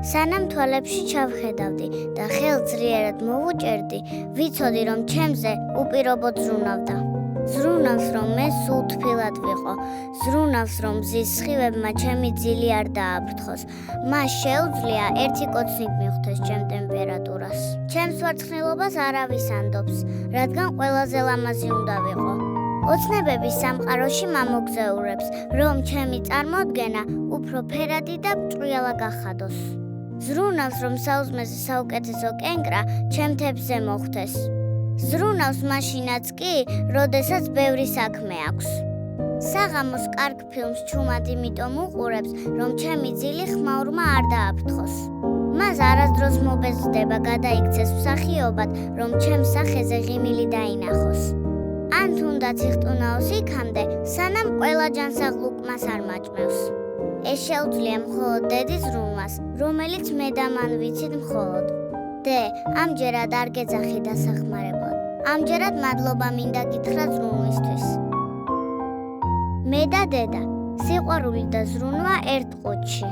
სანამ თვალებში ჩავხედავდი და ხელს ძლიერად მოვუჭერდი, ვიცოდი, რომ ჩემზე უპირობოდ ზრუნავდა. ზრუნავს, რომ მე სულ თბილად ვიყო, ზრუნავს, რომ მზის სხივებმა ჩემი ძილი არ დააფრთხოს. მას შეუძლია ერთი კოცნით მიხვდეს ჩემ ტემპერატურას. ჩემს ვარცხნილობას არავის ანდობს, რადგან ყველაზე ლამაზი უნდა ვიყო. ოცნებების სამყაროში მამოგზაურებს, რომ ჩემი წარმოდგენა უფრო ფერადი და ბრტყიალა გახადოს. ზრუნავს, რომ საუზმეზე საუკეთესო კენკრა ჩემ თებზე მოხვდეს. ზრუნავს მაშინაც კი, როდესაც ბევრი საქმე აქვს. საღამოს კარგ ფილმს ჩუმად იმიტომ უყურებს, რომ ჩემი ძილი ხმაურმა არ დააფრთხოს. მას არასდროს მობეზრდება გადაიქცეს მსახიობად, რომ ჩემს სახეზე ღიმილი დაინახოს. ან თუნდაც იხტუნაოს იქამდე, სანამ ყველა ჯანსაღლუკმას არ მაჭმევს. ეს შეუძლია მხოლოდ დედის ზრუნვას, რომელიც მე და მან ვიცით მხოლოდ. დე, ამჯერად არ გეძახი დასახმარებლად. ამჯერად მადლობა მინდა გითხრა ზრუნვისთვის. მე და დედა, სიყვარული და ზრუნვა ერთ ყუთში.